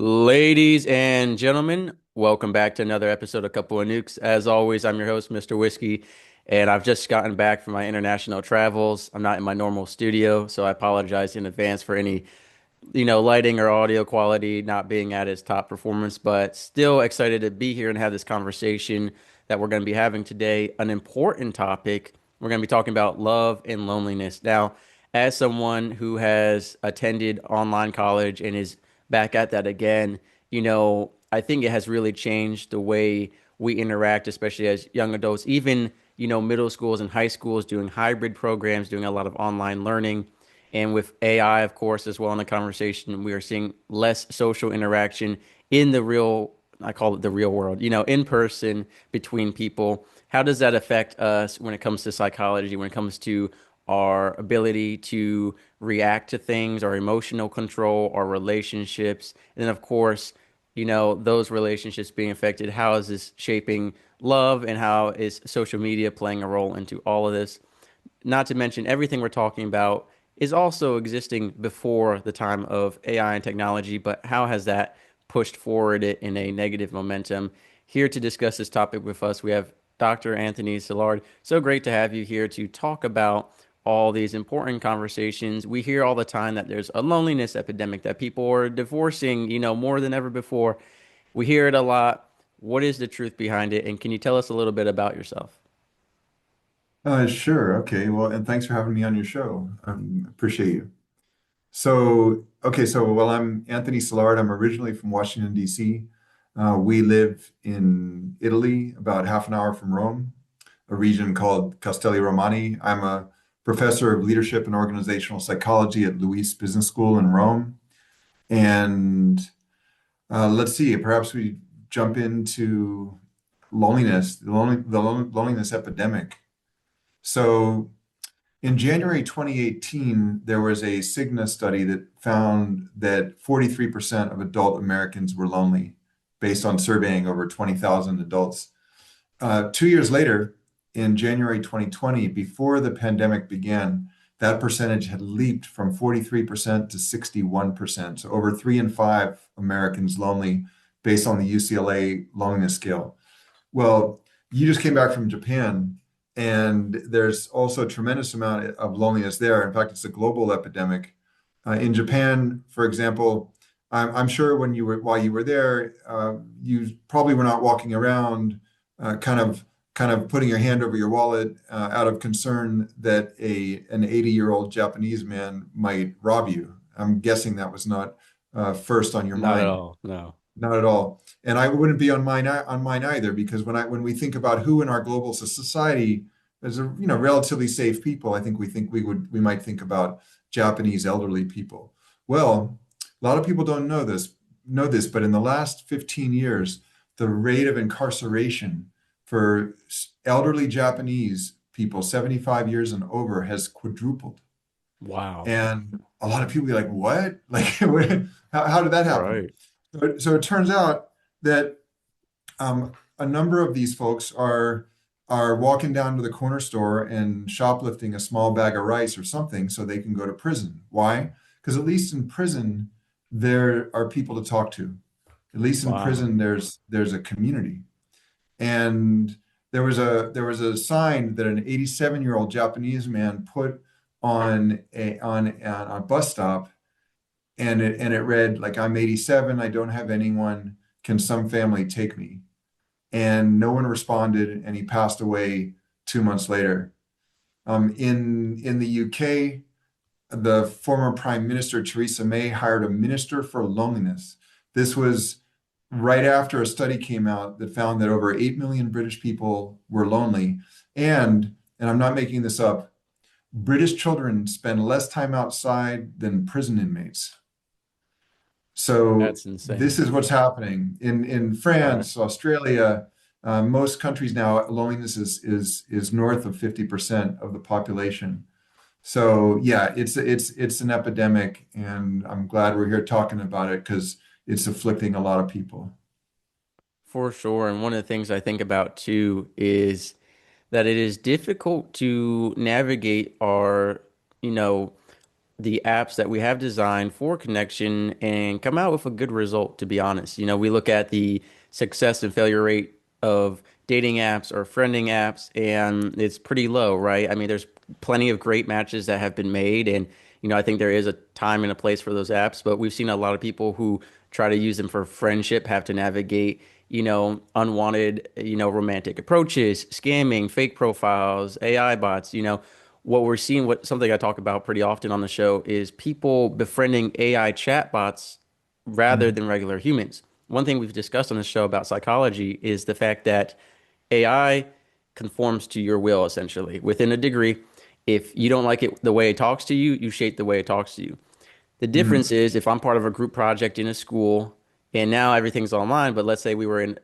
Ladies and gentlemen, welcome back to another episode of Couple of Nukes. As always, I'm your host, Mr. Whiskey, and I've just gotten back from my international travels. I'm not in my normal studio, so I apologize in advance for any, lighting or audio quality not being at its top performance, but still excited to be here and have this conversation that we're going to be having today. An important topic. We're going to be talking about love and loneliness. Now, as someone who has attended online college and is back at that again, I think it has really changed the way we interact, especially as young adults, even, middle schools and high schools doing hybrid programs, doing a lot of online learning. And with AI, of course, as well in the conversation, we are seeing less social interaction in the real, I call it the real world, in person between people. How does that affect us when it comes to psychology, when it comes to our ability to react to things, our emotional control, our relationships? And then, of course, those relationships being affected. How is this shaping love, and how is social media playing a role into all of this? Not to mention everything we're talking about is also existing before the time of AI and technology, but how has that pushed forward it in a negative momentum? Here to discuss this topic with us, we have Dr. Anthony Silard. So great to have you here to talk about all these important conversations. We hear all the time that there's a loneliness epidemic, that people are divorcing, more than ever before. We hear it a lot. What is the truth behind it? And can you tell us a little bit about yourself? Sure. Okay. Well, and thanks for having me on your show. Appreciate you. So I'm Anthony Silard. I'm originally from Washington, D.C. We live in Italy, about half an hour from Rome, a region called Castelli Romani. I'm a professor of leadership and organizational psychology at Luis Business School in Rome. And let's see, perhaps we jump into loneliness, the loneliness epidemic. So, in January 2018, there was a Cigna study that found that 43% of adult Americans were lonely based on surveying over 20,000 adults. 2 years later, in January 2020, before the pandemic began, that percentage had leaped from 43% to 61%. So over 3 in 5 Americans lonely based on the UCLA loneliness scale. Well, you just came back from Japan, and there's also a tremendous amount of loneliness there. In fact, it's a global epidemic. In Japan, for example, I'm sure while you were there, you probably were not walking around, kind of putting your hand over your wallet out of concern that an 80-year-old Japanese man might rob you. I'm guessing that was not first on your Not at mind. all. No. Not at all. And I wouldn't be on mine either, because when we think about who in our global society is relatively safe people, I think we might think about Japanese elderly people. Well, a lot of people don't know this, but in the last 15 years, the rate of incarceration for elderly Japanese people 75 years and over has quadrupled. Wow. And a lot of people are like, what? Like, how did that happen? Right. So it turns out that a number of these folks are walking down to the corner store and shoplifting a small bag of rice or something so they can go to prison. Why? Because at least in prison there are people to talk to. At least in Wow. prison there's a community. And there was a sign that an 87-year-old Japanese man put on a bus stop, and it read like, I'm 87, I don't have anyone, can some family take me? And no one responded, and he passed away 2 months later. In the UK, the former Prime Minister Theresa May hired a minister for loneliness. This was right after a study came out that found that over 8 million British people were lonely. And I'm not making this up, British children spend less time outside than prison inmates. So That's this insane. is what's happening in Right. France, Australia, most countries now. Loneliness is north of 50% of the population. So yeah, it's an epidemic, and I'm glad we're here talking about it because it's afflicting a lot of people. For sure. And one of the things I think about too is that it is difficult to navigate our, you know, the apps that we have designed for connection and come out with a good result, to be honest. We look at the success and failure rate of dating apps or friending apps, and it's pretty low, right? I mean, there's plenty of great matches that have been made, and I think there is a time and a place for those apps, but we've seen a lot of people who try to use them for friendship have to navigate, unwanted, romantic approaches, scamming, fake profiles, AI bots, what we're seeing, what something I talk about pretty often on the show is people befriending AI chatbots rather Mhm. than regular humans. One thing we've discussed on the show about psychology is the fact that AI conforms to your will essentially within a degree. If you don't like it the way it talks to you, you shape the way it talks to you. The difference Mhm. is if I'm part of a group project in a school and now everything's online, but let's say we were in,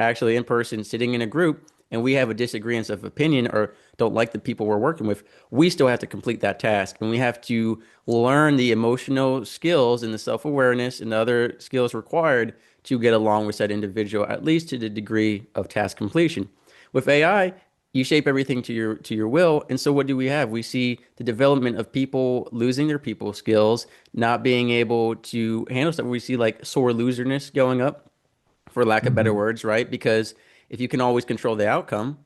actually in person sitting in a group and we have a disagreement of opinion or don't like the people we're working with, we still have to complete that task and we have to learn the emotional skills and the self-awareness and the other skills required to get along with that individual, at least to the degree of task completion. With AI, you shape everything to your will. And so what do we have? We see the development of people losing their people skills, not being able to handle stuff. We see like sore loserness going up, for lack of better Mhm. words, right? Because if you can always control the outcome,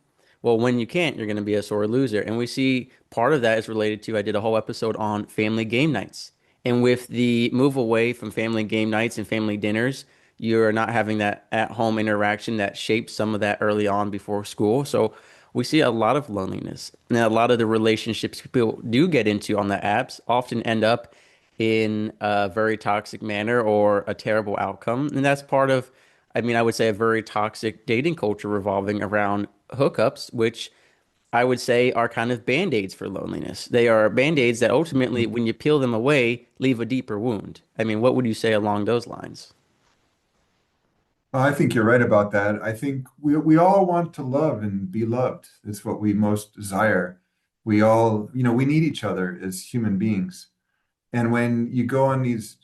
well, when you can't, you're going to be a sore loser. And we see part of that is related to, I did a whole episode on family game nights. And with the move away from family game nights and family dinners, you're not having that at home interaction that shapes some of that early on before school. So we see a lot of loneliness. And a lot of the relationships people do get into on the apps often end up in a very toxic manner or a terrible outcome. And that's part of, I mean, I would say a very toxic dating culture revolving around hookups, which I would say are kind of band-aids for loneliness. They are band-aids that ultimately, when you peel them away, leave a deeper wound. I mean, what would you say along those lines? I think you're right about that. I think we all want to love and be loved. It's what we most desire. We all, we need each other as human beings. And when you go on these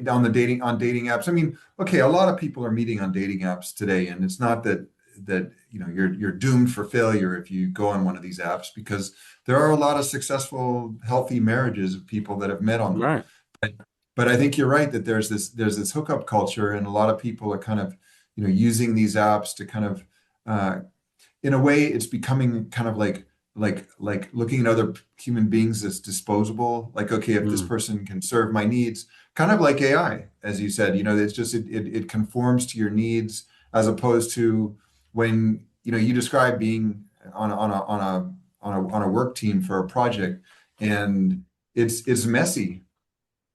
on the dating apps, I mean, okay, a lot of people are meeting on dating apps today, and it's not that you're doomed for failure if you go on one of these apps because there are a lot of successful, healthy marriages of people that have met on them. Right. But, but I think you're right that there's this hookup culture, and a lot of people are kind of using these apps to kind of uh, in a way, it's becoming kind of like looking at other human beings as disposable. Like, okay, if this Mm, person can serve my needs, kind of like AI, as you said, it's just it conforms to your needs as opposed to when you describe being on a work team for a project, and it's messy.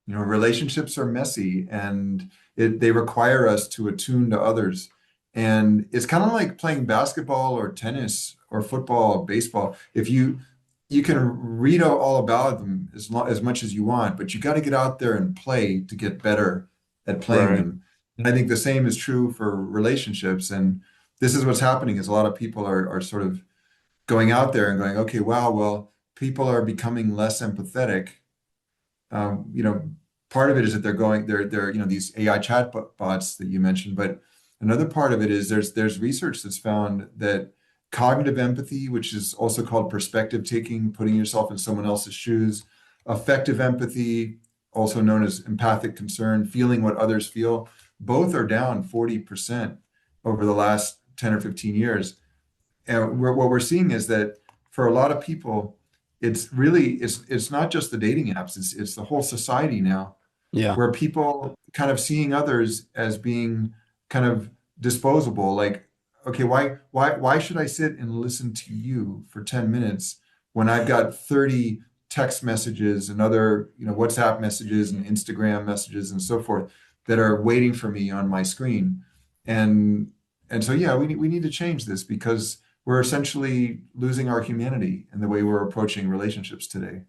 Relationships are messy and they require us to attune to others. And it's kind of like playing basketball or tennis or football or baseball. If you can read all about them as much as you want, but you got to get out there and play to get better at playing right. them. And I think the same is true for relationships. And this is what's happening is a lot of people are sort of going out there and going, okay, wow, well, people are becoming less empathetic. um, you know, Part of it is that they're these AI chat bots that you mentioned, but another part of it is there's research that's found that cognitive empathy, which is also called perspective taking, putting yourself in someone else's shoes, affective empathy, also known as empathic concern, feeling what others feel, both are down 40% over the last 10 or 15 years. And what we're seeing is that for a lot of people, it's not just the dating apps, it's the whole society now, Yeah. where people kind of seeing others as being kind of disposable. Like, okay, why should I sit and listen to you for 10 minutes when I've got 30 text messages and other, WhatsApp messages and Instagram messages and so forth that are waiting for me on my screen? And and so yeah, we need to change this because we're essentially losing our humanity in the way we're approaching relationships today.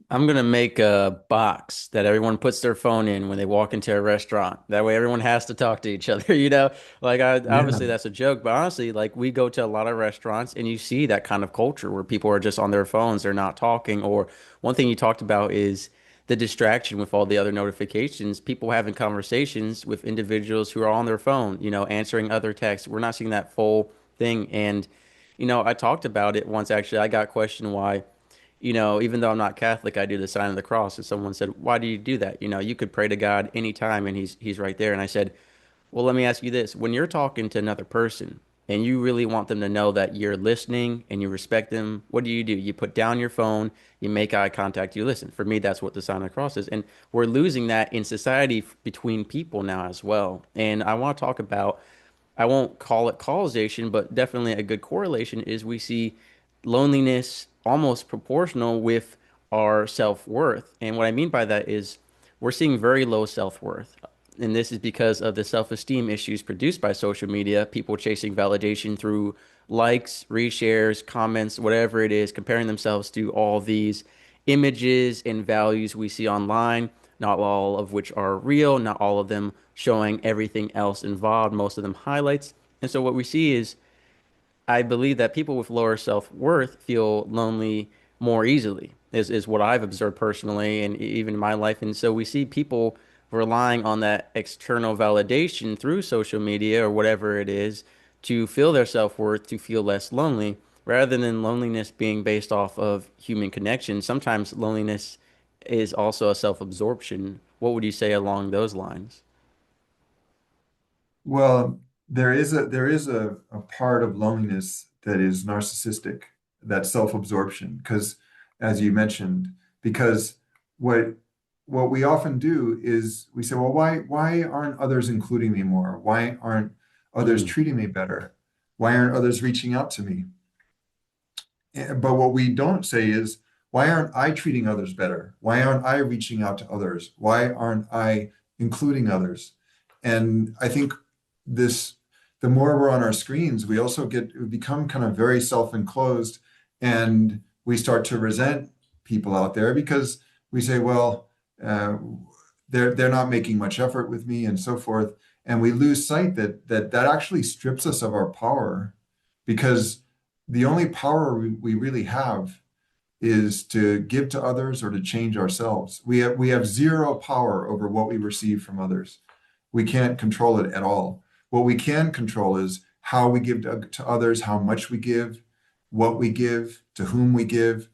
I'm gonna make a box that everyone puts their phone in when they walk into a restaurant. That way, everyone has to talk to each other. Like Yeah. obviously that's a joke, but honestly, like we go to a lot of restaurants and you see that kind of culture where people are just on their phones, they're not talking. Or one thing you talked about is the distraction with all the other notifications. People having conversations with individuals who are on their phone, answering other texts. We're not seeing that full thing. And I talked about it once actually. I got questioned why. Even though I'm not Catholic, I do the sign of the cross. And someone said, "Why do you do that? You could pray to God anytime, and He's right there." And I said, "Well, let me ask you this: when you're talking to another person and you really want them to know that you're listening and you respect them, what do? You put down your phone, you make eye contact, you listen. For me, that's what the sign of the cross is, and we're losing that in society between people now as well. And I want to talk about, I won't call it causation, but definitely a good correlation is we see loneliness almost proportional with our self-worth. And what I mean by that is we're seeing very low self-worth. And this is because of the self-esteem issues produced by social media, people chasing validation through likes, reshares, comments, whatever it is, comparing themselves to all these images and values we see online, not all of which are real, not all of them showing everything else involved, most of them highlights. And so what we see is I believe that people with lower self-worth feel lonely more easily, is what I've observed personally and even in my life. And so we see people relying on that external validation through social media or whatever it is to feel their self-worth, to feel less lonely, rather than loneliness being based off of human connection. Sometimes loneliness is also a self-absorption. What would you say along those lines? Well, there is a part of loneliness that is narcissistic, that self-absorption, because as you mentioned, because what what we often do is we say, well, why aren't others including me more? Why aren't others Mm, treating me better? Why aren't others reaching out to me? But what we don't say is, why aren't I treating others better? Why aren't I reaching out to others? Why aren't I including others? And I think this, the more we're on our screens, we become kind of very self-enclosed, and we start to resent people out there because we say, well, uh, they're not making much effort with me and so forth. And we lose sight that actually strips us of our power, because the only power we really have is to give to others or to change ourselves. We have zero power over what we receive from others. We can't control it at all. What we can control is how we give to others, how much we give, what we give, to whom we give.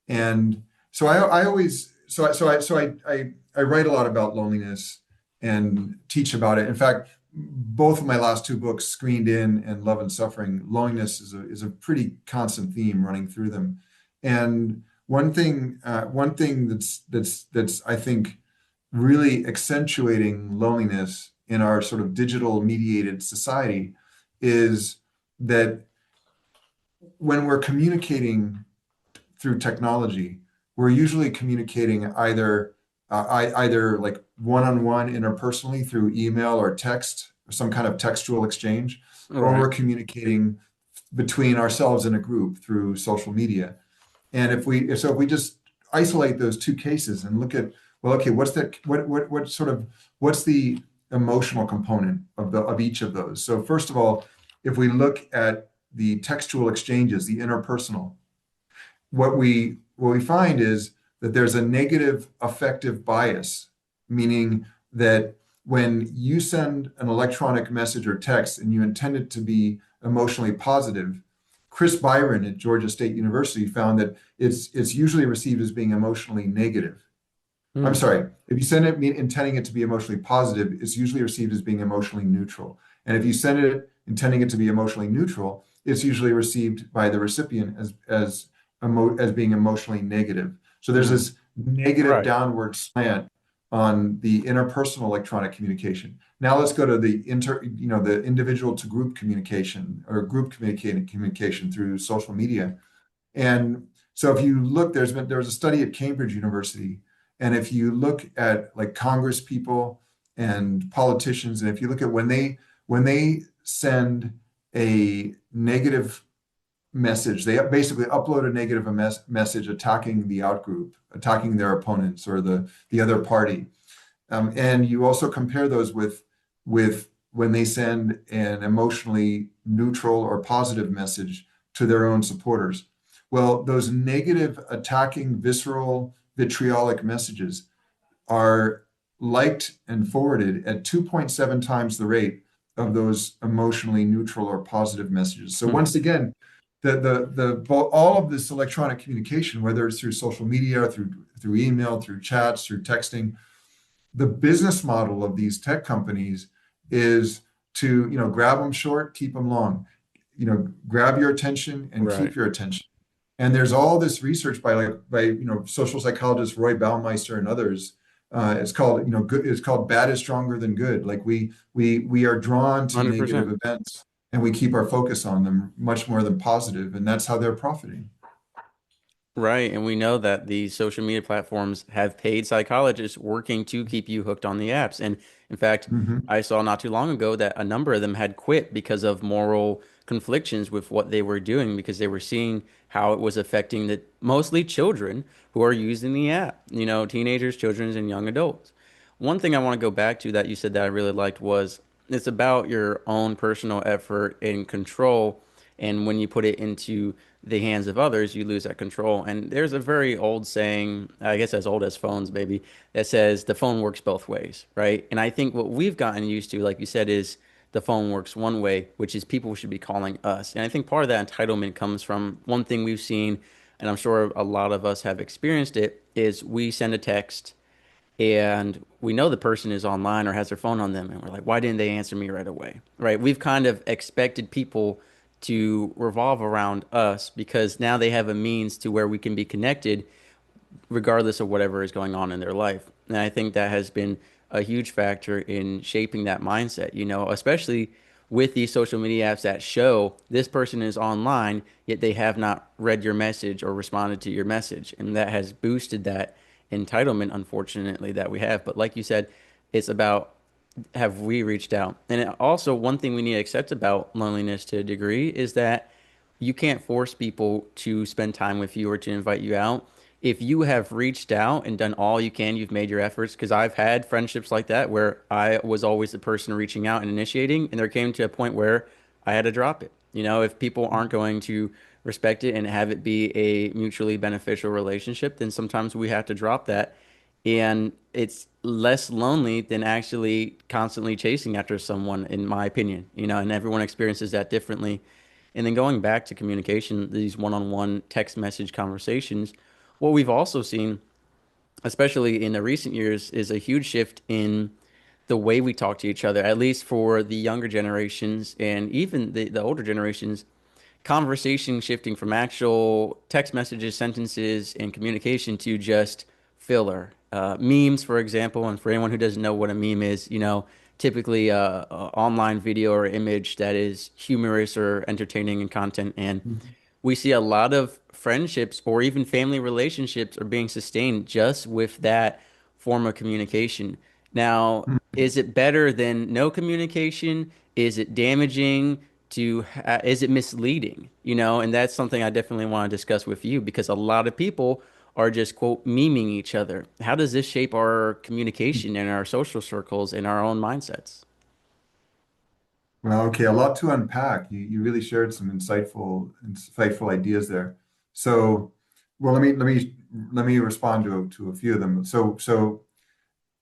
And so I always I write a lot about loneliness and teach about it. In fact, both of my last two books, Screened In and Love and Suffering, loneliness is a pretty constant theme running through them. And one thing that's I think really accentuating loneliness in our sort of digital mediated society is that when we're communicating through technology, we're usually communicating either like one-on-one interpersonally through email or text or some kind of textual exchange, or right. we're communicating between ourselves in a group through social media. And if we just isolate those two cases and look at, well, okay, what's the emotional component of each of those? So first of all, if we look at the textual exchanges, the interpersonal, what we find is that there's a negative affective bias, meaning that when you send an electronic message or text and you intend it to be emotionally positive, Chris Byron at Georgia State University found that it's usually received as being emotionally negative. I'm Mm, sorry, if you send it intending it to be emotionally positive, it's usually received as being emotionally neutral. And if you send it intending it to be emotionally neutral, it's usually received by the recipient as being emotionally negative. So there's mm, this negative right. downward slant on the interpersonal electronic communication. Now let's go to the individual to group communication or group communication through social media. And so if you look, there was a study at Cambridge University, and if you look at like Congress people and politicians, and if you look at when they send a negative message, they basically upload a negative message attacking the outgroup, attacking their opponents or the other party. And you also compare those with when they send an emotionally neutral or positive message to their own supporters. Well, those negative, attacking, visceral, vitriolic messages are liked and forwarded at 2.7 times the rate of those emotionally neutral or positive messages. So Hmm. once again, all of this electronic communication, whether it's through social media, through email, through chats, through texting, the business model of these tech companies is to, grab them short, keep them long, grab your attention and Right. keep your attention. And there's all this research by social psychologist Roy Baumeister and others. It's called, good. It's called bad is stronger than good. Like we are drawn to negative 100%. events and we keep our focus on them much more than positive, and that's how they're profiting. Right. And we know that these social media platforms have paid psychologists working to keep you hooked on the apps. And in fact, Hmm. I saw not too long ago that a number of them had quit because of moral conflictions with what they were doing because they were seeing how it was affecting the mostly children who are using the app, teenagers, children, and young adults. One thing I want to go back to that you said that I really liked was it's about your own personal effort and control. And when you put it into the hands of others, you lose that control. And there's a very old saying, I guess as old as phones, maybe, that says the phone works both ways, right? And I think what we've gotten used to, like you said, is the phone works one way, which is people should be calling us. And I think part of that entitlement comes from one thing we've seen, and I'm sure a lot of us have experienced it, is we send a text and we know the person is online or has their phone on them and we're like, why didn't they answer me right away, right? We've kind of expected people to revolve around us because now they have a means to where we can be connected regardless of whatever is going on in their life. And I think that has been a huge factor in shaping that mindset, especially with these social media apps that show this person is online, yet they have not read your message or responded to your message. And that has boosted that entitlement, unfortunately, that we have. But like you said, it's about have we reached out? And also, one thing we need to accept about loneliness to a degree is that you can't force people to spend time with you or to invite you out. If you have reached out and done all you can, you've made your efforts. Because I've had friendships like that where I was always the person reaching out and initiating, and there came to a point where I had to drop it. If people aren't going to respect it and have it be a mutually beneficial relationship, then sometimes we have to drop that. And it's less lonely than actually constantly chasing after someone, in my opinion, and everyone experiences that differently. And then going back to communication, these one-on-one text message conversations, what we've also seen, especially in the recent years, is a huge shift in the way we talk to each other, at least for the younger generations and even the older generations. Conversation shifting from actual text messages, sentences, and communication to just filler. Memes, for example, and for anyone who doesn't know what a meme is, typically a online video or image that is humorous or entertaining in content. And we see a lot of friendships or even family relationships are being sustained just with that form of communication. Now, is it better than no communication? Is it damaging is it misleading? And that's something I definitely want to discuss with you because a lot of people are just quote memeing each other. How does this shape our communication and our social circles and our own mindsets? Well, okay, a lot to unpack. You really shared some insightful ideas there. So, well, let me respond to a few of them.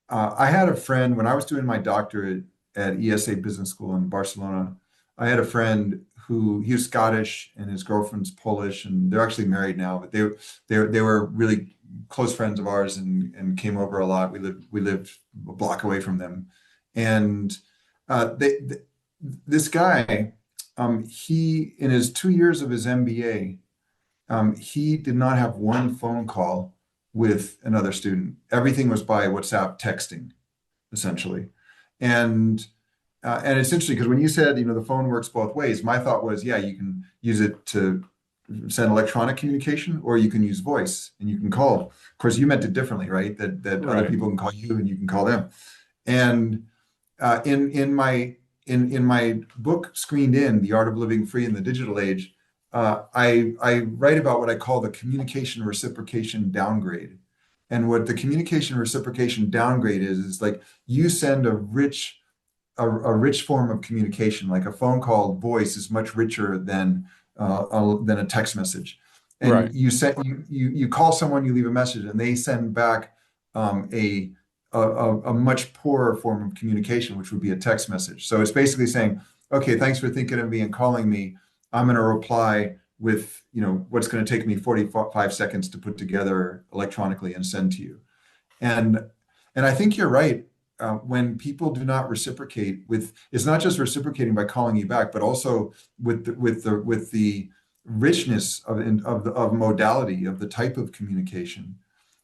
I had a friend when I was doing my doctorate at ESA Business School in Barcelona. I had a friend who he was Scottish and his girlfriend's Polish, and they're actually married now. But they were really close friends of ours and came over a lot. We lived a block away from them, and this guy, he in his 2 years of his MBA, he did not have one phone call with another student. Everything was by WhatsApp texting, essentially. And and it's interesting because when you said, the phone works both ways, my thought was, yeah, you can use it to send electronic communication, or you can use voice and you can call. Of course, you meant it differently, right? That other Right. people can call you and you can call them. And in my book Screened In, The Art of Living Free in the Digital Age, I write about what I call the communication reciprocation downgrade. And what the communication reciprocation downgrade is like you send a rich form of communication, like a phone call voice is much richer than a text message. Right. And you call someone, you leave a message, and they send back a much poorer form of communication, which would be a text message. So it's basically saying, okay, thanks for thinking of me and calling me. I'm going to reply with, what's going to take me 45 seconds to put together electronically and send to you. And and I think you're right. When people do not reciprocate with, it's not just reciprocating by calling you back, but also with the richness of modality of the type of communication.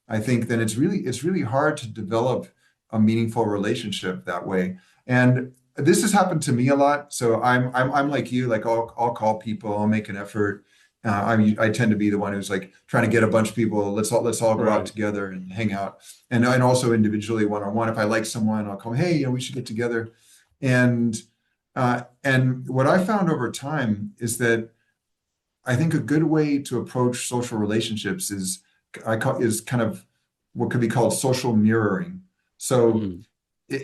I think then it's really hard to develop a meaningful relationship that way. And this has happened to me a lot. So I'm like you, like I'll call people, I'll make an effort. I tend to be the one who's like trying to get a bunch of people. Let's all go out Right. together and hang out, and also individually one on one. If I like someone, I'll call, hey, we should get together. And what I found over time is that I think a good way to approach social relationships is kind of what could be called social mirroring. So, Mm.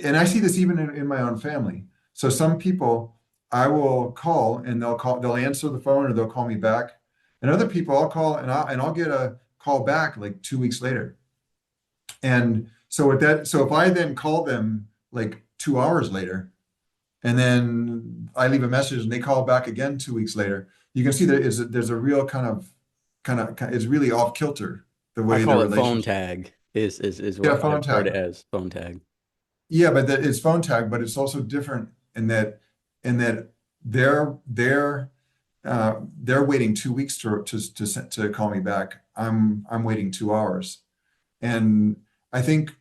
and I see this even in my own family. So some people I will call and they'll answer the phone or they'll call me back. And other people I'll call and I'll get a call back like 2 weeks later. And so if I then call them like 2 hours later, and then I leave a message and they call back again 2 weeks later, you can see there's a real kind of it's really off kilter the I way the call it phone relationship. tag is Yeah, what phone I've heard it tag. as, phone tag. Yeah, but it's phone tag, but it's also different in that they're waiting 2 weeks to call me back. I'm waiting 2 hours. And I think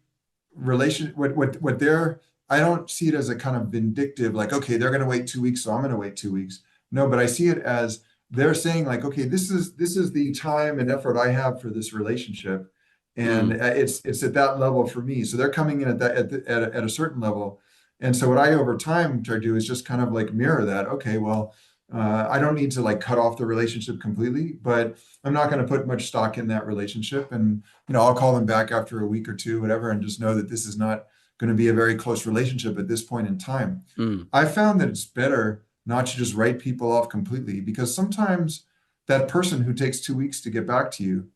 what they're I don't see it as a kind of vindictive, like, okay, they're going to wait 2 weeks, so I'm going to wait 2 weeks. No, but I see it as they're saying like, okay, this is the time and effort I have for this relationship, and Mm. it's at that level for me. So they're coming in at a certain level, and so what I over time try to do is just kind of like mirror that. Okay, well, I don't need to like cut off the relationship completely, but I'm not going to put much stock in that relationship, and I'll call them back after a week or two, whatever, and just know that this is not going to be a very close relationship at this point in time. Mm. I found that it's better not to just write people off completely because sometimes that person who takes 2 weeks to get back to you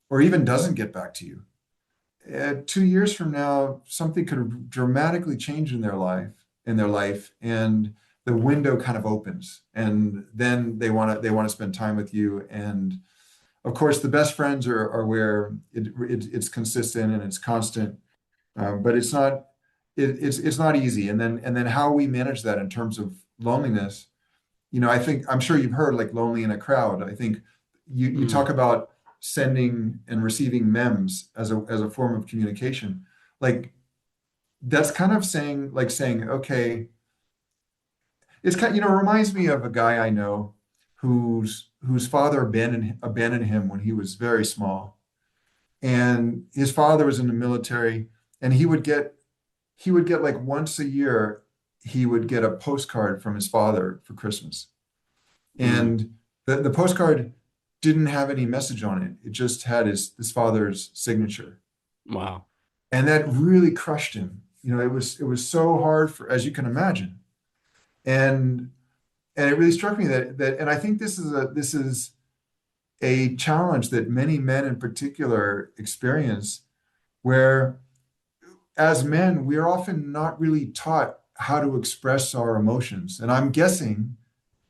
or even doesn't get back to you, 2 years from now, something could dramatically change in their life, and the window kind of opens, and then they want to spend time with you. And of course, the best friends are where it's consistent and it's constant, but it's not easy. And then how we manage that in terms of loneliness, I'm sure you've heard like lonely in a crowd. I think you talk Mm. about sending and receiving memes as a form of communication. Like that's kind of saying, okay, it's kind it reminds me of a guy I know whose father abandoned him when he was very small. And his father was in the military, and he would get like once a year, he would get a postcard from his father for Christmas. Mm. And the postcard didn't have any message on it. It just had his father's signature. Wow. And that really crushed him. It was so hard for, as you can imagine. And and it really struck me and I think this is a challenge that many men in particular experience, where as men, we are often not really taught how to express our emotions. And I'm guessing,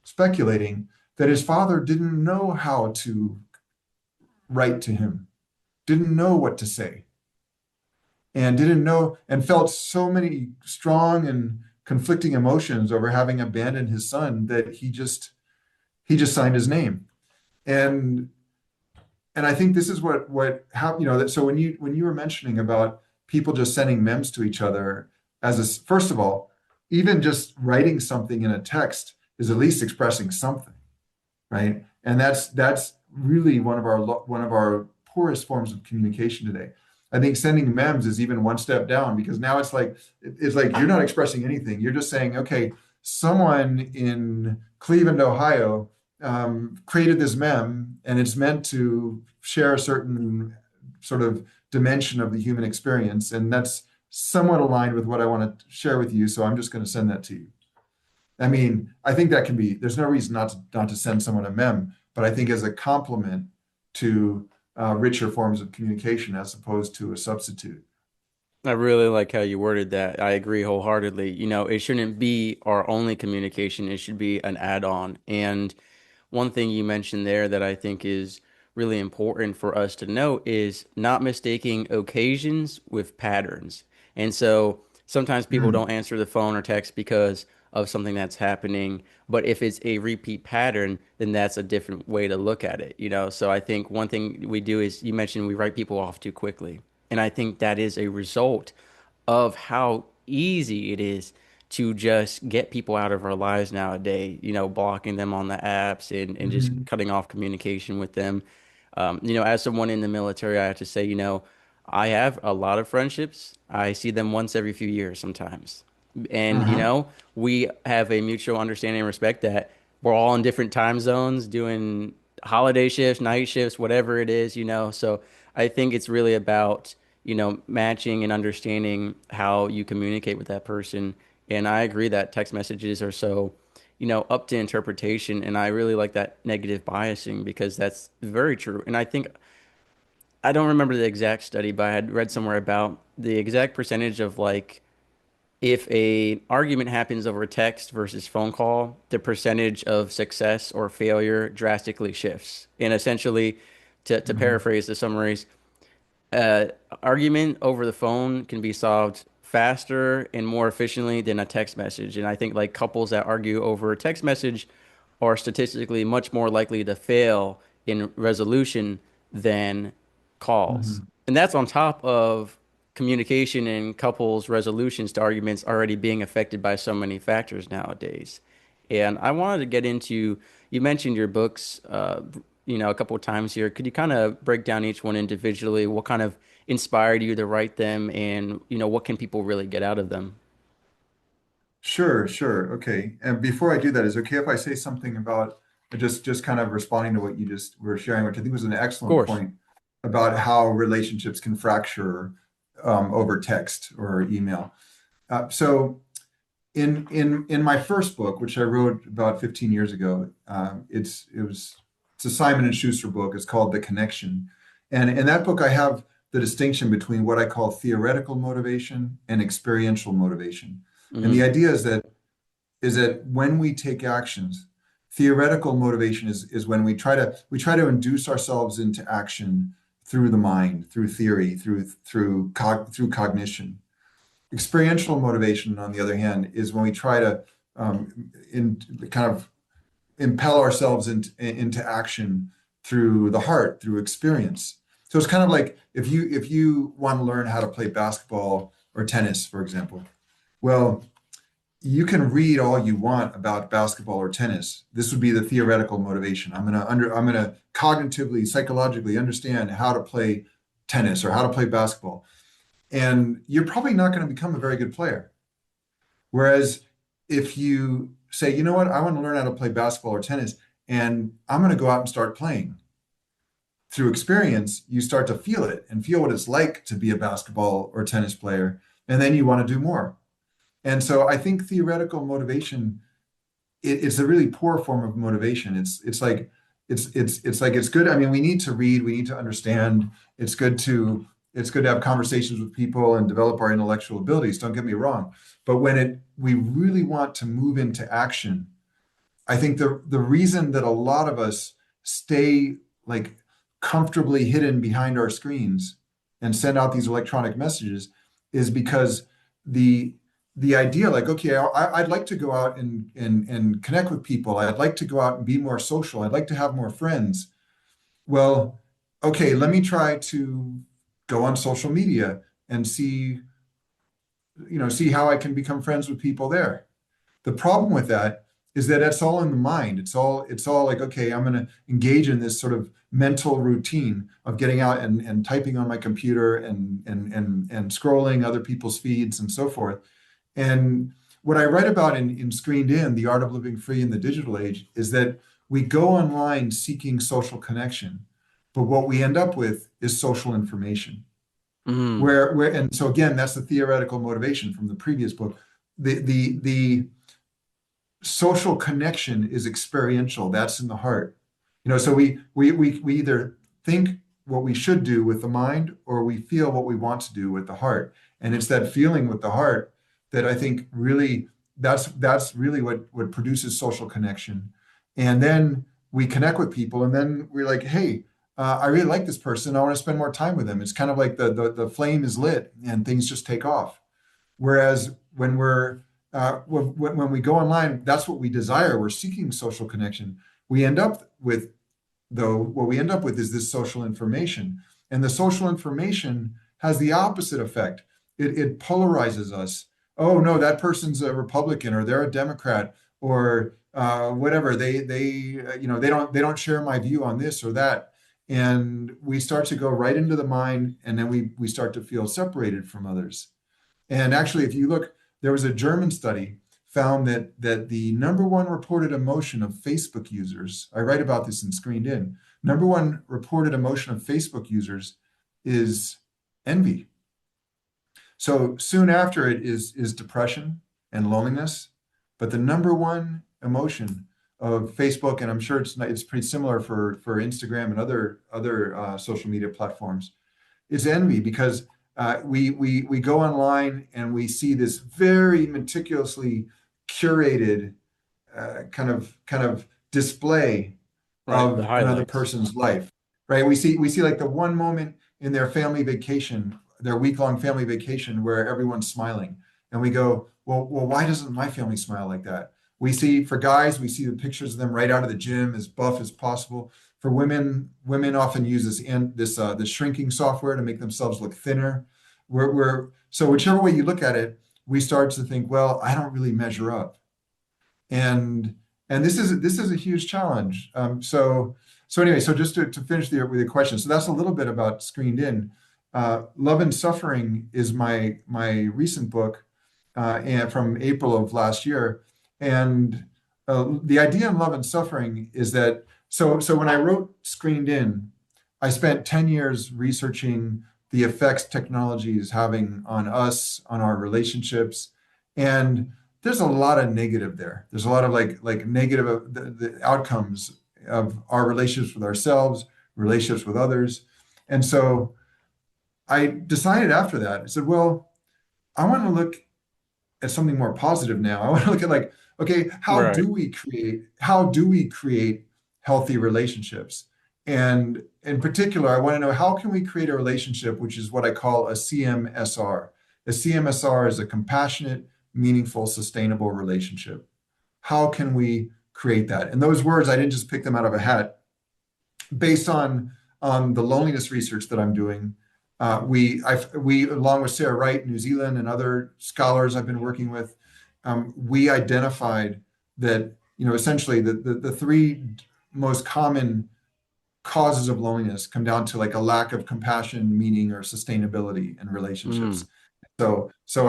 speculating, that his father didn't know how to write to him, didn't know what to say, and didn't know and felt so many strong and conflicting emotions over having abandoned his son that he just signed his name. And and I think this is what how that so when you were mentioning about people just sending memes to each other, first of all, even just writing something in a text is at least expressing something, right? And that's really one of our poorest forms of communication today. I think sending memes is even one step down because now it's like you're not expressing anything. You're just saying, okay, someone in Cleveland, Ohio, created this meme, and it's meant to share a certain sort of dimension of the human experience, and that's somewhat aligned with what I want to share with you. So I'm just going to send that to you. I mean, I think that can be, there's no reason not to send someone a mem, but I think as a complement to richer forms of communication as opposed to a substitute. I really like how you worded that. I agree wholeheartedly. It shouldn't be our only communication. It should be an add-on. And one thing you mentioned there that I think is really important for us to note is not mistaking occasions with patterns. And so sometimes people Mm, don't answer the phone or text because of something that's happening. But if it's a repeat pattern, then that's a different way to look at it, you know? So I think one thing we do is you mentioned we write people off too quickly. And I think that is a result of how easy it is to just get people out of our lives nowadays, you know, blocking them on the apps and just mhm, cutting off communication with them. You know, as someone in the military, I have to say, you know, I have a lot of friendships. I see them once every few years sometimes. And, you uh-huh. know, we have a mutual understanding and respect that we're all in different time zones doing holiday shifts, night shifts, whatever it is, you know. So I think it's really about, you know, matching and understanding how you communicate with that person. And I agree that text messages are so, you know, up to interpretation. And I really like that negative biasing because that's very true. And I think I don't remember the exact study, but I had read somewhere about the exact percentage of like if a argument happens over text versus phone call, the percentage of success or failure drastically shifts. And essentially, to Mhm. paraphrase the summaries, uh, argument over the phone can be solved faster and more efficiently than a text message. And I think like couples that argue over a text message are statistically much more likely to fail in resolution than calls. Mhm. And that's on top of communication and couples' resolutions to arguments already being affected by so many factors nowadays. And I wanted to get into, you mentioned your books, you know, a couple of times here. Could you kind of break down each one individually? What kind of inspired you to write them, and you know, what can people really get out of them? Sure, sure. Okay. And before I do that, is it okay if I say something about just kind of responding to what you just were sharing, which I think was an Of excellent course. point about how relationships can fracture over text or email. So in my first book, which I wrote about 15 years ago, it's a Simon and Schuster book. It's called The Connection, and in that book, I have the distinction between what I call theoretical motivation and experiential motivation. And the Hmm. idea is that when we take actions, theoretical motivation is when we try to induce ourselves into action through the mind, through theory, through cognition. Experiential motivation, on the other hand, is when we try to in kind of impel ourselves into action through the heart, through experience. So it's kind of like if you want to learn how to play basketball or tennis, for example. Well, you can read all you want about basketball or tennis. This would be the theoretical motivation. I'm gonna cognitively, psychologically understand how to play tennis or how to play basketball. And you're probably not going to become a very good player. Whereas if you say, you know what, I want to learn how to play basketball or tennis, and I'm going to go out and start playing. Through experience, you start to feel it and feel what it's like to be a basketball or tennis player, and then you want to do more. And so I think theoretical motivation, it's a really poor form of motivation. It's good. I mean, we need to read, we need to understand. It's good to have conversations with people and develop our intellectual abilities. Don't get me wrong. But when we really want to move into action, I think the reason that a lot of us stay like comfortably hidden behind our screens and send out these electronic messages is because the the idea like, okay, I'd like to go out and connect with people. I'd like to go out and be more social. I'd like to have more friends. Well, okay, let me try to go on social media and see how I can become friends with people there. The problem with that is that that's all in the mind. It's all like, okay, I'm going to engage in this sort of mental routine of getting out and typing on my computer and scrolling other people's feeds and so forth. And what I write about in Screened In, The Art of Living Free in the Digital Age, is that we go online seeking social connection, but what we end up with is social information. Hmm. And so again, that's the theoretical motivation from the previous book. The social connection is experiential. That's in the heart. So we either think what we should do with the mind or we feel what we want to do with the heart. And it's that feeling with the heart that I think really that's really what produces social connection. And then we connect with people, and then we're like, hey, I really like this person. I want to spend more time with them. It's kind of like the flame is lit and things just take off. Whereas when we go online, that's what we desire. We're seeking social connection. We end up with though, what we end up with is this social information. And the social information has the opposite effect. It polarizes us. Oh no, that person's a Republican or they're a Democrat or whatever. They don't share my view on this or that. And we start to go right into the mind, and then we start to feel separated from others. And actually, if you look, there was a German study found that the number one reported emotion of Facebook users, I write about this in Screened In, number one reported emotion of Facebook users is envy. So soon after it is depression and loneliness, but the number one emotion of Facebook, and I'm sure it's pretty similar for Instagram and other social media platforms, is envy because we go online and we see this very meticulously curated kind of display Right. The of another highlights. person's life, right? We see like the one moment in their family vacation, their week-long family vacation, where everyone's smiling, and we go, well, why doesn't my family smile like that? We see for guys, we see the pictures of them right out of the gym, as buff as possible. For women, women often use this shrinking software to make themselves look thinner. So whichever way you look at it, we start to think, well, I don't really measure up, and this is a huge challenge. So anyway, so just to finish with the question, so that's a little bit about Screened In. Love and Suffering is my recent book, and from April of last year. And the idea in Love and Suffering is that so when I wrote Screened In, I spent 10 years researching the effects technology is having on us, on our relationships. And there's a lot of negative there. There's a lot of like negative the outcomes of our relationships with ourselves, relationships with others. And so I decided after that, I said, well, I want to look at something more positive now. I want to look at like, okay, Right. how do we create healthy relationships? And in particular, I want to know how can we create a relationship, which is what I call a CMSR. A CMSR is a compassionate, meaningful, sustainable relationship. How can we create that? And those words, I didn't just pick them out of a hat. Based on the loneliness research that I'm doing, we along with Sarah Wright, New Zealand, and other scholars I've been working with, we identified that essentially the three most common causes of loneliness come down to like a lack of compassion, meaning, or sustainability in Mm. relationships. So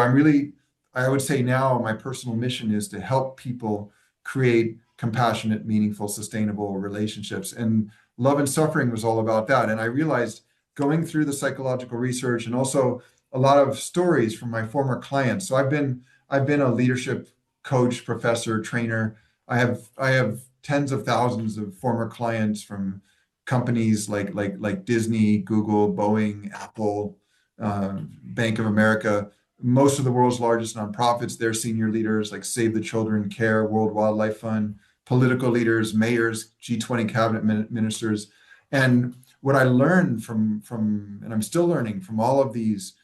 I would say now my personal mission is to help people create compassionate, meaningful, sustainable relationships. And Love and Suffering was all about that. And I realized going through the psychological research and also a lot of stories from my former clients. So I've been a leadership coach, professor, trainer. I have tens of thousands of former clients from companies like Disney, Google, Boeing, Apple, Bank of America, most of the world's largest nonprofits, their senior leaders like Save the Children, CARE, World Wildlife Fund, political leaders, mayors, G20 cabinet ministers. And what I learned and I'm still learning from all of these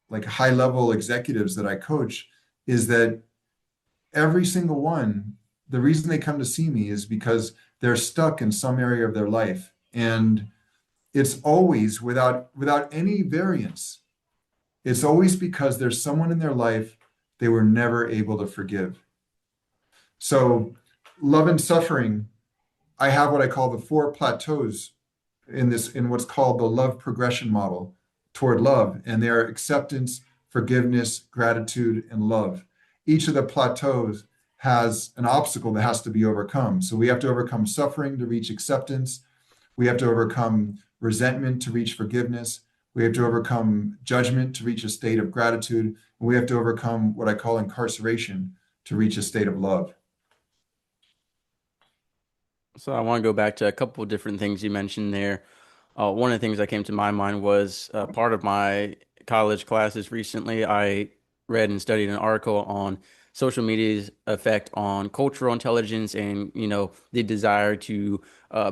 like high level executives that I coach is that every single one, the reason they come to see me is because they're stuck in some area of their life. And it's always without any variance. It's always because there's someone in their life they were never able to forgive. So Love and Suffering, I have what I call the four plateaus in what's called the love progression model toward love, and they are acceptance, forgiveness, gratitude, and love. Each of the plateaus has an obstacle that has to be overcome. So we have to overcome suffering to reach acceptance. We have to overcome resentment to reach forgiveness. We have to overcome judgment to reach a state of gratitude. And we have to overcome what I call incarceration to reach a state of love. So I want to go back to a couple of different things you mentioned there. One of the things that came to my mind was part of my college classes recently. I read and studied an article on social media's effect on cultural intelligence and, the desire to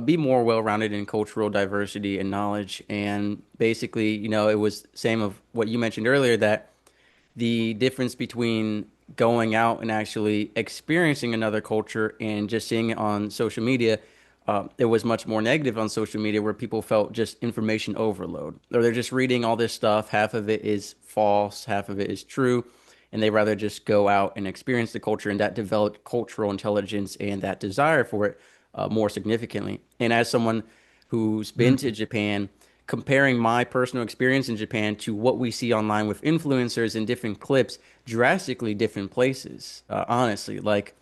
be more well-rounded in cultural diversity and knowledge. And basically, it was same of what you mentioned earlier, that the difference between going out and actually experiencing another culture and just seeing it on social media, it was much more negative on social media where people felt just information overload, or they're just reading all this stuff. Half of it is false, half of it is true, and they rather just go out and experience the culture, and that developed cultural intelligence and that desire for it more significantly. And as someone who's been to Mm, Japan, comparing my personal experience in Japan to what we see online with influencers and different clips, drastically different places. Honestly, like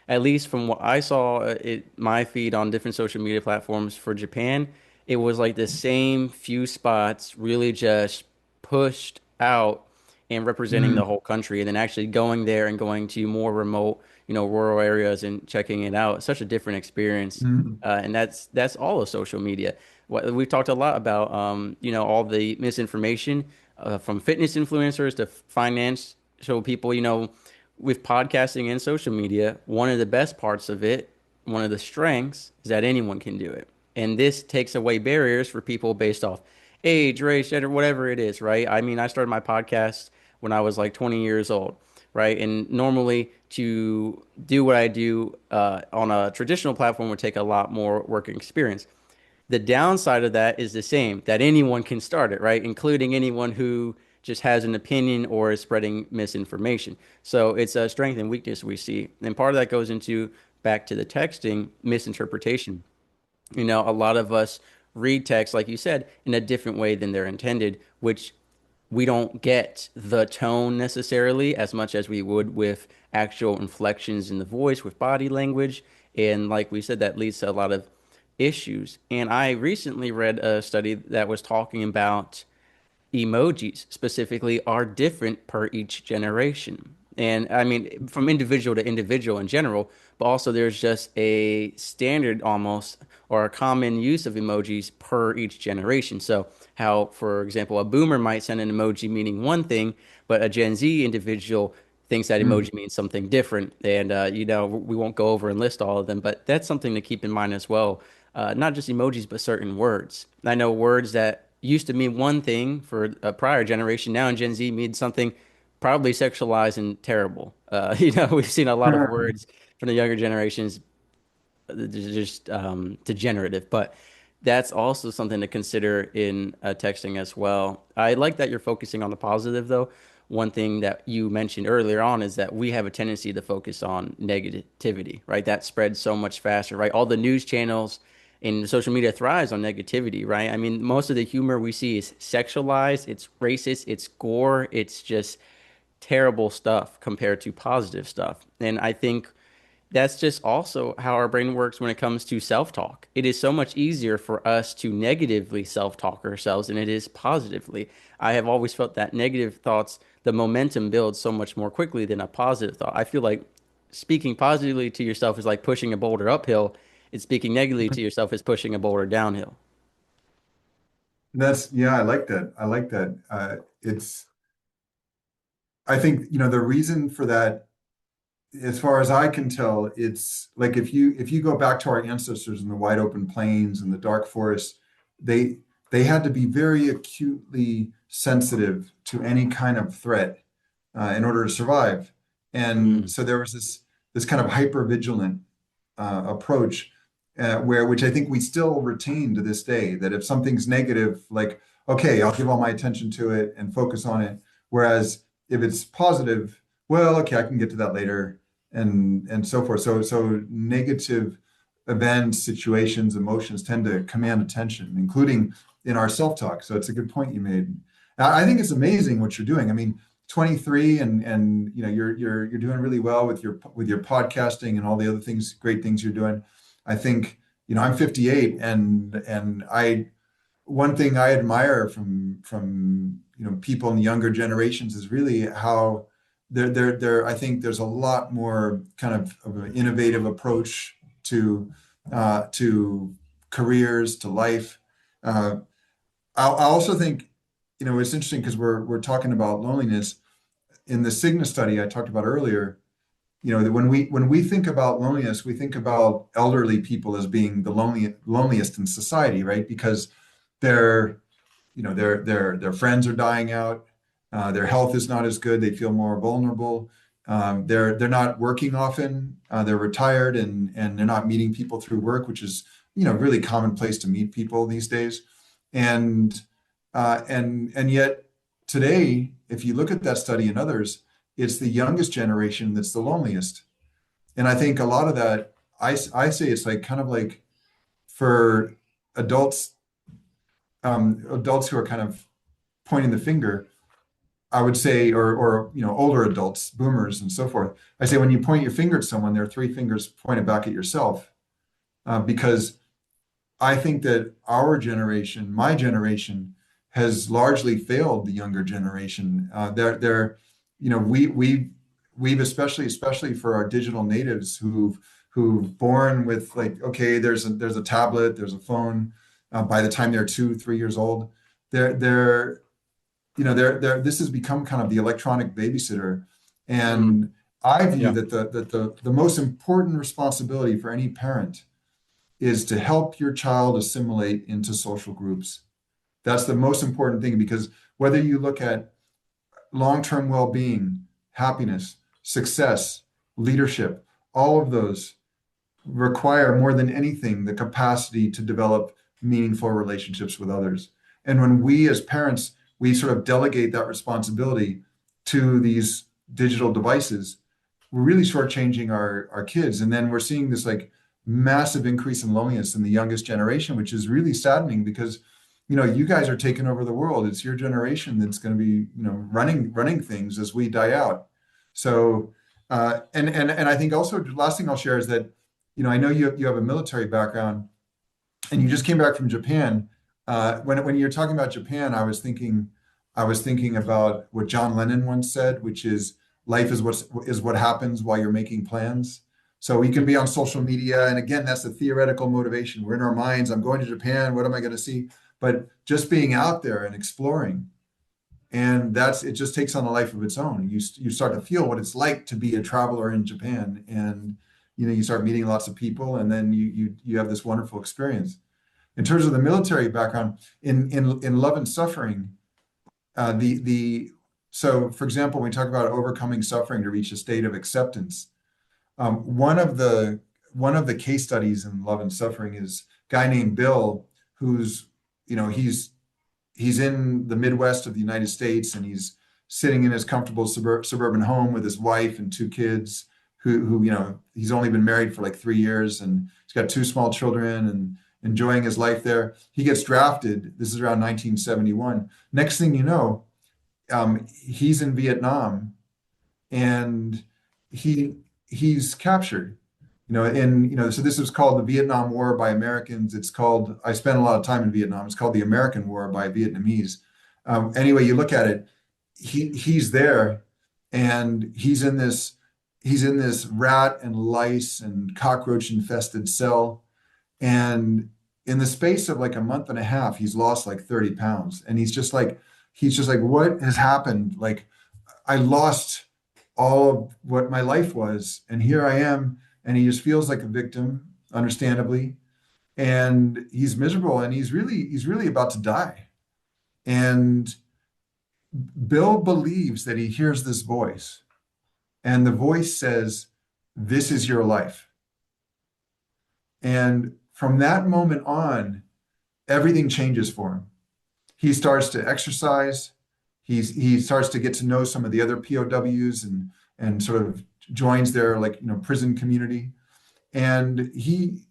at least from what I saw, my feed on different social media platforms for Japan, it was like the same few spots really just pushed out and representing the mm, whole country, and then actually going there and going to more remote, rural areas and checking it out. Such a different experience, mm, and that's all of social media. We've talked a lot about, all the misinformation from fitness influencers to financial people, with podcasting and social media. One of the best parts of it, one of the strengths, is that anyone can do it. And this takes away barriers for people based off age, race, gender, whatever it is, right? I mean, I started my podcast when I was like 20 years old, right? And normally to do what I do on a traditional platform would take a lot more working experience. The downside of that is the same, that anyone can start it, right? Including anyone who just has an opinion or is spreading misinformation. So it's a strength and weakness we see. And part of that goes into back to the texting misinterpretation. A lot of us read text, like you said, in a different way than they're intended, which we don't get the tone necessarily as much as we would with actual inflections in the voice, with body language. And like we said, that leads to a lot of issues. And I recently read a study that was talking about emojis specifically are different per each generation. And I mean, from individual to individual in general, but also there's just a standard almost or a common use of emojis per each generation. So, how, for example, a boomer might send an emoji meaning one thing, but a Gen Z individual thinks that mm. emoji means something different. And, we won't go over and list all of them, but that's something to keep in mind as well. Not just emojis, but certain words. I know words that used to mean one thing for a prior generation, now in Gen Z means something probably sexualized and terrible. We've seen a lot of words from the younger generations just degenerative, but that's also something to consider in texting as well. I like that you're focusing on the positive, though. One thing that you mentioned earlier on is that we have a tendency to focus on negativity, right? That spreads so much faster, right? All the news channels and social media thrives on negativity, right? I mean, most of the humor we see is sexualized, it's racist, it's gore, it's just terrible stuff compared to positive stuff. And I think that's just also how our brain works when it comes to self-talk. It is so much easier for us to negatively self-talk ourselves than it is positively. I have always felt that negative thoughts, the momentum builds so much more quickly than a positive thought. I feel like speaking positively to yourself is like pushing a boulder uphill, and speaking negatively to yourself is pushing a boulder downhill. Yeah, I like that. I like that. I think, the reason for that, as far as I can tell, it's like if you go back to our ancestors in the wide open plains and the dark forests, they they had to be very acutely sensitive to any kind of threat in order to survive. And Mm. so there was this kind of hyper vigilant approach which I think we still retain to this day, that if something's negative, like, okay, I'll give all my attention to it and focus on it. Whereas if it's positive, well, okay, I can get to that later and so forth. So negative events, situations, emotions tend to command attention, including in our self-talk. So it's a good point you made. I think it's amazing what you're doing. I mean, 23 and you're doing really well with your podcasting and all the other things, great things you're doing. I think, I'm 58 and I one thing I admire from people in the younger generations is really how I think there's a lot more kind of an innovative approach to careers, to life. Uh, I also think, it's interesting because we're talking about loneliness in the Cigna study I talked about earlier. when we think about loneliness, we think about elderly people as being the loneliest in society, right? Because their their friends are dying out, their health is not as good, they feel more vulnerable. They're not working often, they're retired, and they're not meeting people through work, which is really commonplace to meet people these days. And and yet today, if you look at that study and others, it's the youngest generation that's the loneliest. And I think a lot of that, I say it's like kind of like for adults, adults who are kind of pointing the finger, I would say, or older adults, boomers and so forth. I say when you point your finger at someone, there are three fingers pointed back at yourself, because I think that our generation, my generation, has largely failed the younger generation. We've especially for our digital natives who've born with like, okay, there's a tablet, there's a phone. By the time they're 2, 3 years old, they're this has become kind of the electronic babysitter. Mm, And I view yeah. that the most important responsibility for any parent is to help your child assimilate into social groups. That's the most important thing, because whether you look at long-term well-being, happiness, success, leadership, all of those require more than anything the capacity to develop meaningful relationships with others. And when we as parents, we sort of delegate that responsibility to these digital devices, we're really shortchanging our kids. And then we're seeing this like massive increase in loneliness in the youngest generation, which is really saddening because you guys are taking over the world. It's your generation that's going to be running things as we die out. So and I think also the last thing I'll share is that I know you have a military background and you just came back from Japan. When you're talking about Japan, I was thinking about what John Lennon once said, which is life is what happens while you're making plans. So we can be on social media, and again, that's the theoretical motivation. We're in our minds. I'm going to Japan. What am I going to see? But just being out there and exploring, and it just takes on a life of its own. You start to feel what it's like to be a traveler in Japan, and you start meeting lots of people, and then you have this wonderful experience. In terms of the military background, in Love and Suffering, the so for example, when we talk about overcoming suffering to reach a state of acceptance, one of the case studies in Love and Suffering is a guy named Bill, who's he's in the Midwest of the United States, and he's sitting in his comfortable suburban home with his wife and two kids, who he's only been married for like 3 years, and he's got two small children and enjoying his life there. He gets drafted. This is around 1971. Next thing you know, he's in Vietnam, and he he's captured. And so this was called the Vietnam War by Americans. I spent a lot of time in Vietnam. It's called the American War by Vietnamese. Anyway, you look at it, he's there, and he's in this rat and lice and cockroach infested cell. And in the space of like a month and a half, he's lost like 30 pounds. And he's just like, what has happened? Like, I lost all of what my life was, and here I am. And he just feels like a victim, understandably. And he's miserable, and he's really about to die. And Bill believes that he hears this voice, and the voice says, "This is your life." And from that moment on, everything changes for him. He starts to exercise. He starts to get to know some of the other POWs, and sort of joins their like prison community. And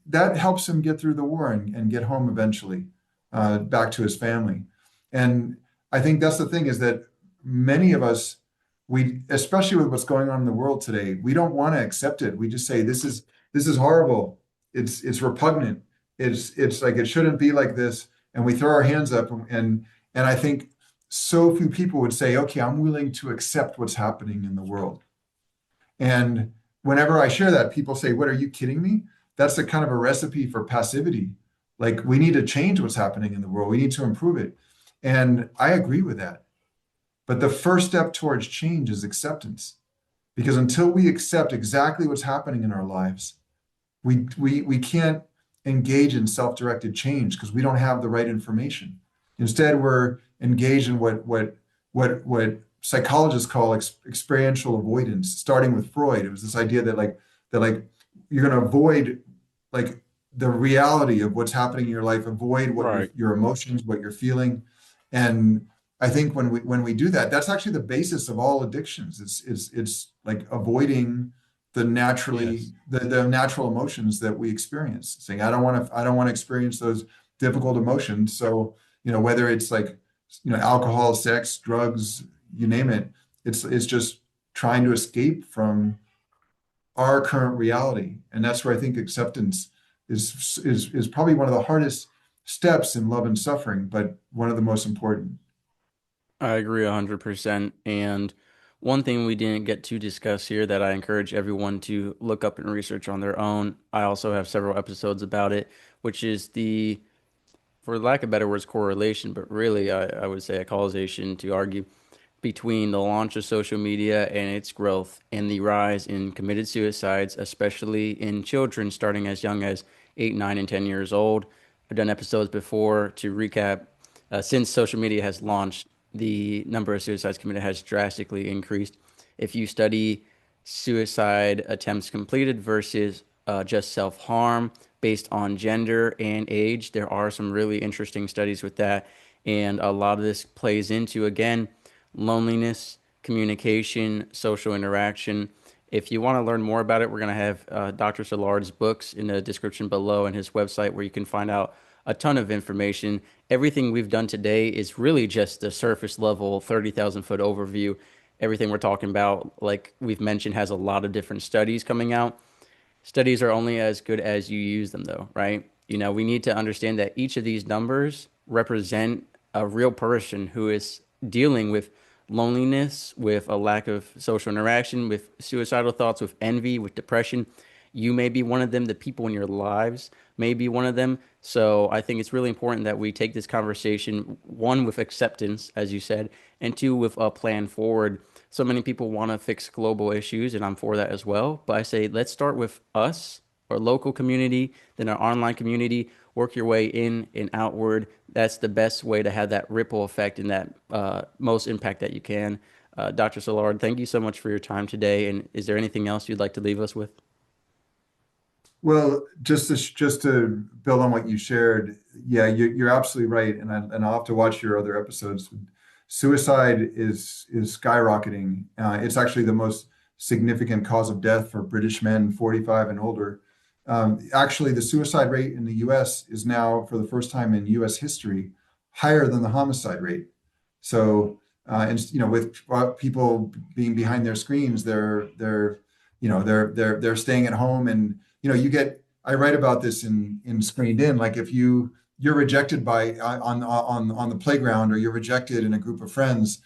that helps him get through the war and get home eventually, back to his family. And I think that's the thing, is that many of us, especially with what's going on in the world today, we don't want to accept it. We just say this is horrible. It's repugnant. It's like it shouldn't be like this, and we throw our hands up. And I think so few people would say, okay, I'm willing to accept what's happening in the world. And whenever I share that, people say, what, are you kidding me? That's a kind of a recipe for passivity. Like, we need to change what's happening in the world. We need to improve it. And I agree with that. But the first step towards change is acceptance. Because until we accept exactly what's happening in our lives, we can't engage in self-directed change because we don't have the right information. Instead, we're engaged in what psychologists call experiential avoidance. Starting with Freud, it was this idea that you're going to avoid like the reality of what's happening in your life, avoid what Right. your emotions, what you're feeling, and I think when we do that, that's actually the basis of all addictions. It's like avoiding Yes. the natural emotions that we experience, saying I don't want to experience those difficult emotions. So, whether it's like, alcohol, sex, drugs, you name it, it's just trying to escape from our current reality. And that's where I think acceptance is probably one of the hardest steps in love and suffering, but one of the most important. I agree 100%. And one thing we didn't get to discuss here that I encourage everyone to look up and research on their own. I also have several episodes about it, which is the, for lack of better words, correlation, but really I would say a causation to argue between the launch of social media and its growth and the rise in committed suicides, especially in children starting as young as 8, 9, and 10 years old. I've done episodes before to recap. Since social media has launched, the number of suicides committed has drastically increased. If you study suicide attempts completed versus just self harm based on gender and age, there are some really interesting studies with that. And a lot of this plays into, again, loneliness, communication, social interaction. If you want to learn more about it, we're going to have Dr. Silard's books in the description below and his website where you can find out a ton of information. Everything we've done today is really just the surface level, 30,000 foot overview. Everything we're talking about, like we've mentioned, has a lot of different studies coming out. Studies are only as good as you use them, though, right? We need to understand that each of these numbers represent a real person who is dealing with loneliness, with a lack of social interaction, with suicidal thoughts, with envy, with depression. You may be one of them. The people in your lives may be one of them. So I think it's really important that we take this conversation, one, with acceptance, as you said, and two, with a plan forward. So many people want to fix global issues, and I'm for that as well. But I say, let's start with us, our local community, then our online community, work your way in and outward. That's the best way to have that ripple effect and that most impact that you can. Dr. Solar, thank you so much for your time today. And is there anything else you'd like to leave us with? Well, just to build on what you shared, yeah, you're absolutely right, and I'll have to watch your other episodes. Suicide is skyrocketing. It's actually the most significant cause of death for British men 45 and older. Actually, the suicide rate in the U.S. is now, for the first time in U.S. history, higher than the homicide rate. So, and with people being behind their screens, they're staying at home, and I write about this in Screened In. Like if you're rejected by on the playground, or you're rejected in a group of friends,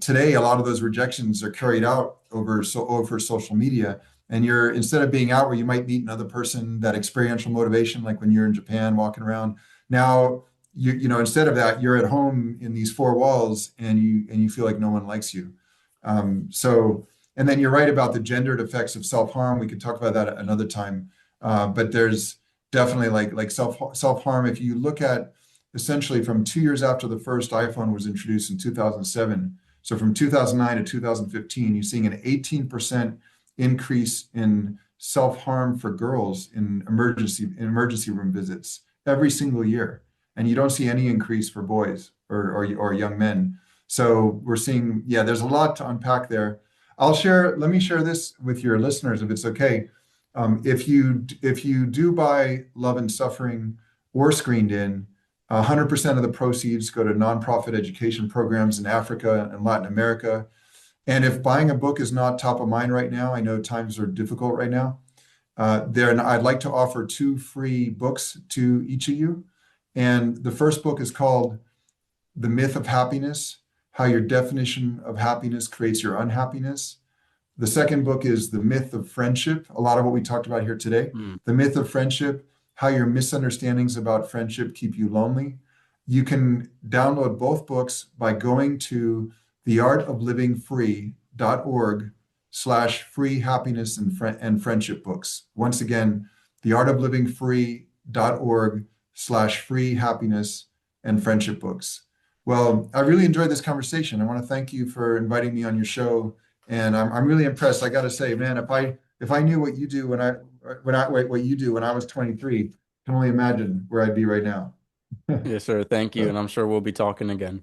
today a lot of those rejections are carried out over social media. And you're, instead of being out where you might meet another person, that experiential motivation, like when you're in Japan walking around, now instead of that, you're at home in these four walls, and you feel like no one likes you. So, and then you're right about the gendered effects of self-harm. We could talk about that another time. But there's definitely like self-harm. If you look at essentially from 2 years after the first iPhone was introduced in 2007, so from 2009 to 2015, you're seeing an 18% increase in self-harm for girls in emergency room visits every single year. And you don't see any increase for boys or young men. So we're seeing, yeah, there's a lot to unpack there. Let me share this with your listeners if it's okay. If you do buy Love and Suffering or Screened In, 100% of the proceeds go to nonprofit education programs in Africa and Latin America. And if buying a book is not top of mind right now, I know times are difficult right now. I'd like to offer two free books to each of you. And the first book is called The Myth of Happiness: How Your Definition of Happiness Creates Your Unhappiness. The second book is The Myth of Friendship, a lot of what we talked about here today. Mm. The Myth of Friendship: How Your Misunderstandings About Friendship Keep You Lonely. You can download both books by going to theartoflivingfree.org theartoflivingfree happiness and friendship books. Once again, theartoflivingfree.org/free happiness and friendship books. Well, I really enjoyed this conversation. I want to thank you for inviting me on your show. And I'm really impressed. I got to say, man, if I knew what you do what you do when I was 23, I can only imagine where I'd be right now. Yes, sir. Thank you. And I'm sure we'll be talking again.